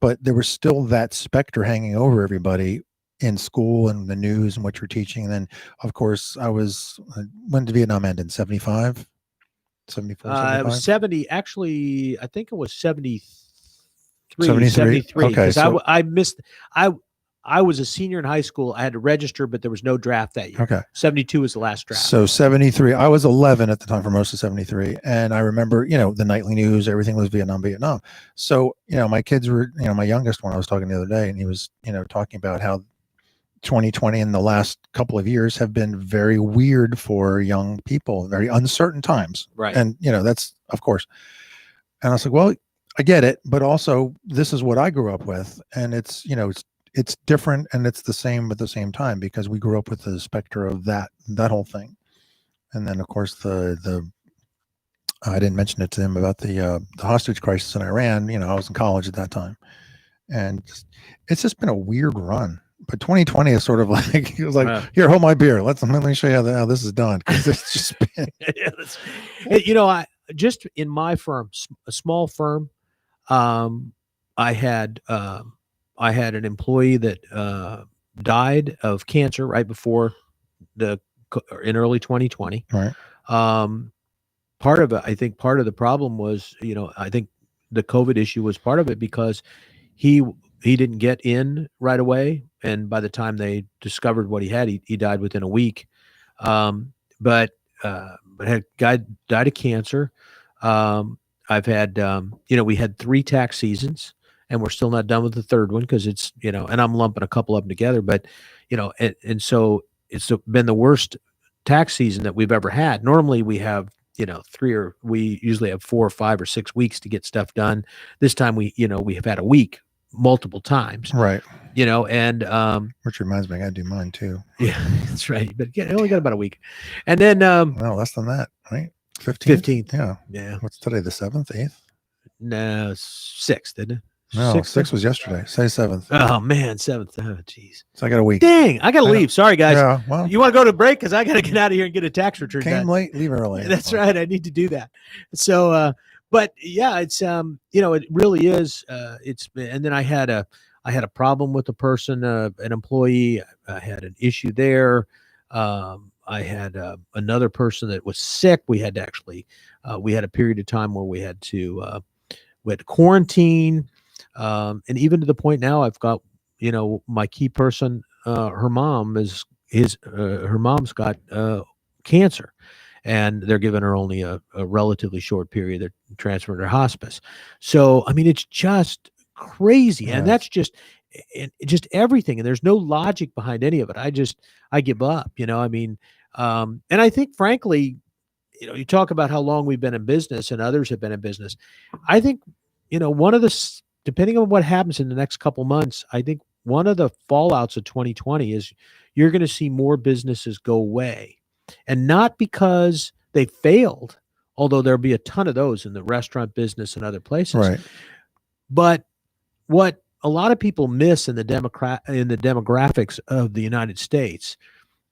S2: but there was still that specter hanging over everybody in school and the news and what you're teaching. And then, of course, when did Vietnam end? In 75, 74, 75?
S3: It was 70. Actually, I think it was 73.
S2: 73. Okay.
S3: Because I missed, I was a senior in high school. I had to register, but there was no draft that year.
S2: Okay.
S3: 72 was the last draft.
S2: So 73, I was 11 at the time for most of 73. And I remember, the nightly news, everything was Vietnam. So, my kids were, my youngest one, I was talking the other day, and he was, talking about how 2020 and the last couple of years have been very weird for young people, very uncertain times.
S3: Right.
S2: And, that's, of course. And I was like, well, I get it, but also this is what I grew up with. And it's, it's different, and it's the same at the same time, because we grew up with the specter of that whole thing. And then, of course, I didn't mention it to him about the hostage crisis in Iran. I was in college at that time, and it's just been a weird run. But 2020 is sort of like, it was like, here, hold my beer. Let me show you how this is done, because it's just been.
S3: I just in my firm, a small firm, I had an employee that died of cancer right before in early 2020.
S2: Right.
S3: Part of it, I think part of the problem was, I think the COVID issue was part of it, because he didn't get in right away. And by the time they discovered what he had, he died within a week. But had guy died of cancer. I've had, we had 3 tax seasons, and we're still not done with the third one, because it's, and I'm lumping a couple of them together, but, and so it's been the worst tax season that we've ever had. Normally we have, we usually have 4 or 5 or 6 weeks to get stuff done. This time we have had a week multiple times.
S2: Right.
S3: And,
S2: which reminds me, I gotta do mine too.
S3: Yeah, that's right. But I only got about a week. And then,
S2: no, less than that, right? 15th.
S3: Yeah.
S2: Yeah. What's today? The 7th, 8th?
S3: No, 6th, didn't it?
S2: No, 6th was yesterday. Say 7th.
S3: Oh man, 7th. Oh jeez.
S2: So I got a week.
S3: Dang, I gotta leave. Sorry guys.
S2: Yeah, well,
S3: you want to go to break? Because I gotta get out of here and get a tax return.
S2: Came late, leave early.
S3: That's right. I need to do that. So, but yeah, it's it really is. And then I had a problem with a person, an employee. I had an issue there. I had another person that was sick. We had to actually, we had a period of time where we had to quarantine. And even to the point now, I've got, my key person, her mom's got cancer, and they're giving her only a relatively short period. They're transferring her to hospice. So, I mean, it's just crazy.
S2: Yes.
S3: And that's just everything. And there's no logic behind any of it. I give up, and I think, frankly, you talk about how long we've been in business and others have been in business. I think, depending on what happens in the next couple months, I think one of the fallouts of 2020 is you're going to see more businesses go away, and not because they failed, although there'll be a ton of those in the restaurant business and other places.
S2: Right.
S3: But what a lot of people miss in the demographics of the United States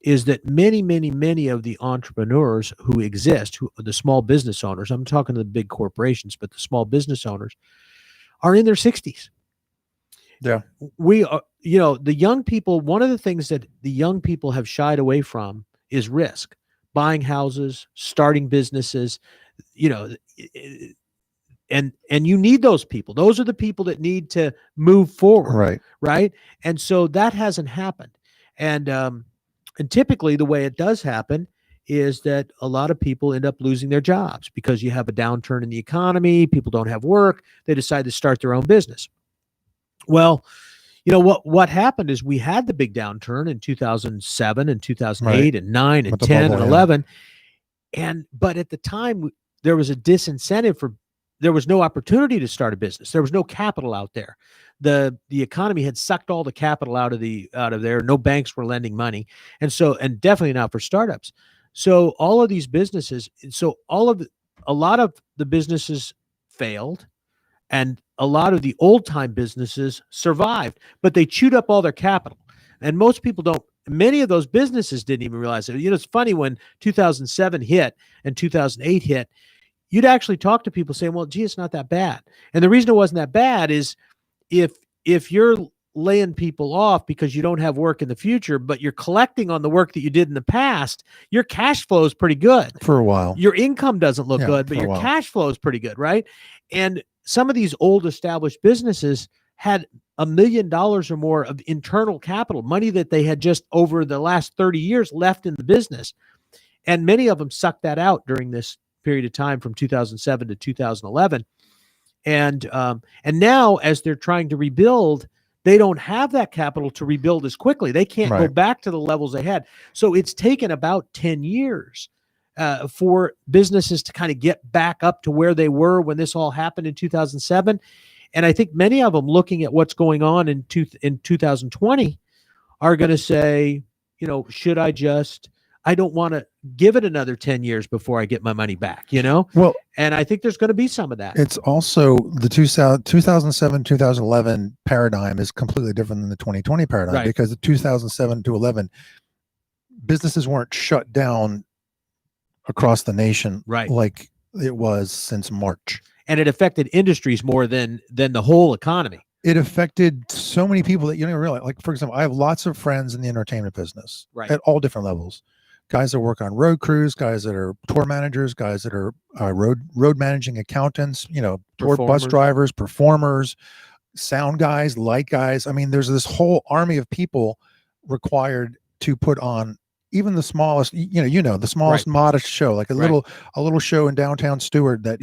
S3: is that many of the entrepreneurs who exist, the small business owners, I'm talking to the big corporations, but the small business owners are in their 60s.
S2: Yeah.
S3: We are, the young people, one of the things that the young people have shied away from is risk, buying houses, starting businesses, and you need those people. Those are the people that need to move forward.
S2: Right.
S3: Right. And so that hasn't happened. And typically the way it does happen is that a lot of people end up losing their jobs because you have a downturn in the economy. People don't have work. They decide to start their own business. Well, what happened is we had the big downturn in 2007 and 2008
S2: right.
S3: and 9 and 10 and 11. But at the time there was a disincentive there was no opportunity to start a business. There was no capital out there. the economy had sucked all the capital out of there. No banks were lending money, and definitely not for startups. So all of these businesses, a lot of the businesses failed, and a lot of the old time businesses survived, but they chewed up all their capital. And most people don't. Many of those businesses didn't even realize it. It's funny, when 2007 hit and 2008 hit, you'd actually talk to people saying, well, gee, it's not that bad. And the reason it wasn't that bad is if you're laying people off because you don't have work in the future, but you're collecting on the work that you did in the past, your cash flow is pretty good.
S2: For a while.
S3: Your income doesn't look good, but your cash flow is pretty good, right? And some of these old established businesses had $1 million or more of internal capital, money that they had just over the last 30 years left in the business. And many of them sucked that out during this period of time from 2007 to 2011. And now, as they're trying to rebuild, they don't have that capital to rebuild as quickly. They can't go back to the levels they had. So it's taken about 10 years for businesses to kind of get back up to where they were when this all happened in 2007. And I think many of them, looking at what's going on in 2020, are going to say, I don't want to give it another 10 years before I get my money back, Well, and I think there's going to be some of that.
S2: It's also the 2007, 2011 paradigm is completely different than the 2020 paradigm, because the 2007 to 11 businesses weren't shut down across the nation like it was since March.
S3: And it affected industries more than the whole economy.
S2: It affected so many people that you don't even realize. Like, for example, I have lots of friends in the entertainment business at all different levels. Guys that work on road crews, guys that are tour managers, guys that are road managing accountants, tour bus drivers, performers, sound guys, light guys. I mean, there's this whole army of people required to put on even the smallest, the smallest modest show, like a little show in downtown Stewart that,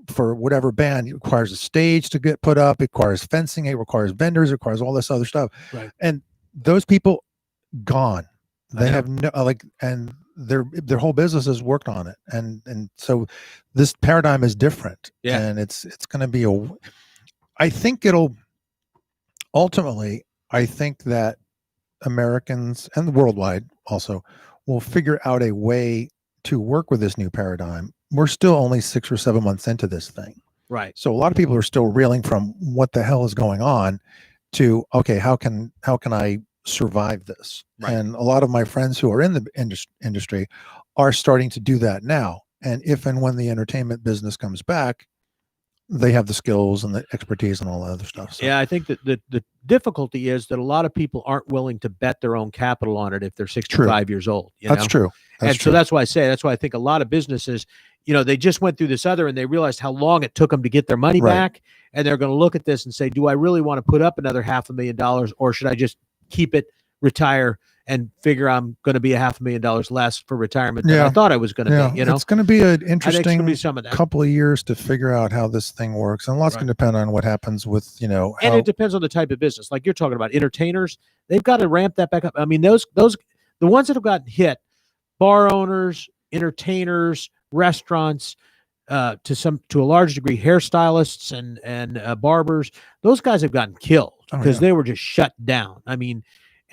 S2: for whatever band, it requires a stage to get put up, it requires fencing, it requires vendors, it requires all this other stuff. And those people gone. They have no and their whole business has worked on it. And so this paradigm is different. And it's going to be I think that Americans and worldwide also will figure out a way to work with this new paradigm. We're still only 6 or 7 months into this thing.
S3: Right.
S2: So a lot of people are still reeling from what the hell is going on to, okay, how can I survive this? And a lot of my friends who are in the industry are starting to do that now. And if and when the entertainment business comes back, they have the skills and the expertise and all that other stuff. So.
S3: Yeah, I think that the difficulty is that a lot of people aren't willing to bet their own capital on it if they're 65 years old.
S2: That's true.
S3: So that's why I think a lot of businesses, they just went through this other and they realized how long it took them to get their money back. And they're going to look at this and say, do I really want to put up another $500,000, or should I just keep it, retire, and figure I'm going to be $500,000 less for retirement than I thought I was going to be?
S2: It's going to be an interesting
S3: some of that.
S2: couple of years to figure out how this thing works, and a lot's going to depend on what happens with
S3: and it depends on the type of business. Like you're talking about entertainers, they've got to ramp that back up. I mean, those the ones that have gotten hit, bar owners, entertainers, restaurants, to a large degree, hairstylists and barbers, those guys have gotten killed because they were just shut down. I mean.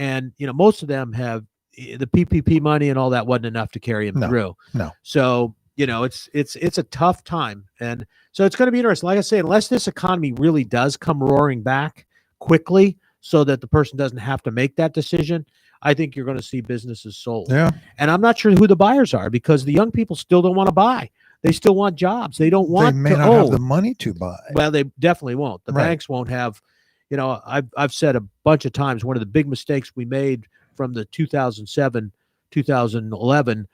S3: And, most of them have the PPP money and all that wasn't enough to carry them through.
S2: No.
S3: So, it's a tough time. And so it's going to be interesting. Like I say, unless this economy really does come roaring back quickly so that the person doesn't have to make that decision, I think you're going to see businesses sold.
S2: Yeah.
S3: And I'm not sure who the buyers are, because the young people still don't want to buy. They still want jobs. They don't want
S2: They may not have the money to buy.
S3: Well, they definitely won't. The banks won't have. I've said a bunch of times, one of the big mistakes we made from the 2007, 2011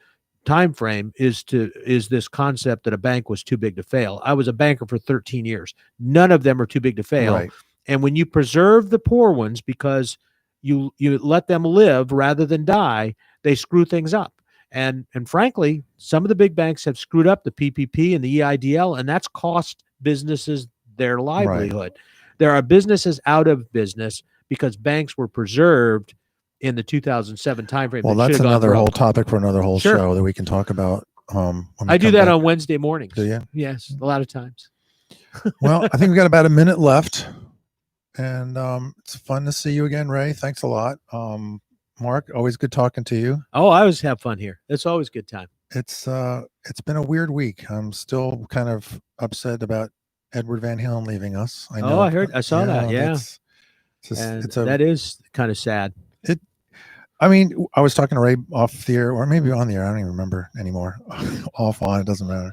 S3: time frame is this concept that a bank was too big to fail. I was a banker for 13 years. None of them are too big to fail. And when you preserve the poor ones because you let them live rather than die, they screw things up. And frankly, some of the big banks have screwed up the PPP and the EIDL, and that's cost businesses their livelihood. There are businesses out of business because banks were preserved in the 2007 timeframe.
S2: Well, that's another whole topic for another whole show that we can talk about.
S3: I do that on Wednesday mornings.
S2: Do you?
S3: Yes, a lot of times.
S2: Well, I think we got about a minute left. And it's fun to see you again, Ray. Thanks a lot. Mark, always good talking to you.
S3: Oh, I always have fun here. It's always a good time.
S2: It's been a weird week. I'm still kind of upset about Edward Van Halen leaving us. I know.
S3: I saw that. Yeah. That is kind of sad.
S2: I mean, I was talking to Ray off the air, or maybe on the air. I don't even remember anymore. Off on, it doesn't matter.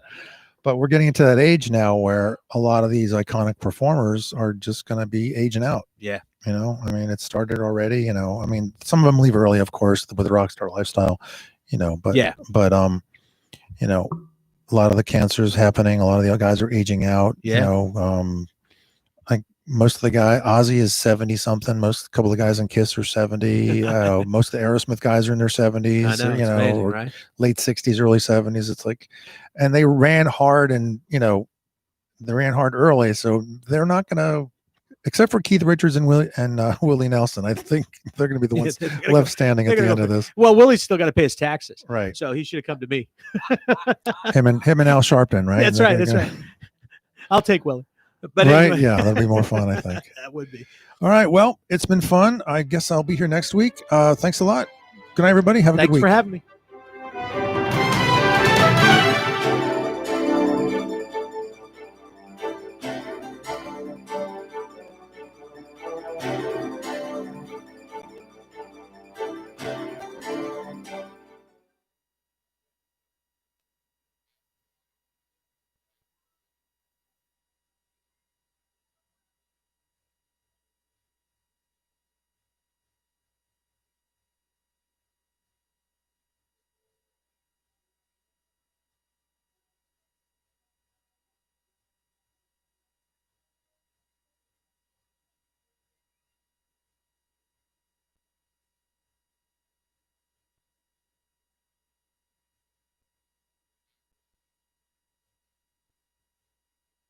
S2: But we're getting into that age now where a lot of these iconic performers are just going to be aging out.
S3: Yeah.
S2: You know, I mean, it started already, you know, I mean, some of them leave early, of course, with the rock star lifestyle, you know, but, you know, a lot of the cancers happening. A lot of the guys are aging out, you know, like most of the Ozzy is 70 something. A couple of guys in Kiss are 70. Most of the Aerosmith guys are in their 70s,
S3: I know,
S2: you know,
S3: amazing, right?
S2: Late 60s, early 70s. It's like, and they ran hard and, you know, they ran hard early. So they're not going to, except for Keith Richards and Willie Nelson, I think they're going to be the ones left standing at the end of this.
S3: Well, Willie's still got to pay his taxes,
S2: right?
S3: So he should have come to me.
S2: him and Al Sharpton, right?
S3: That's right. That's right. I'll take Willie. But
S2: right,
S3: anyway.
S2: Yeah, that'd be more fun, I think.
S3: That would be.
S2: All right. Well, it's been fun. I guess I'll be here next week. Thanks a lot. Good night, everybody. Have a good week.
S3: Thanks for having me.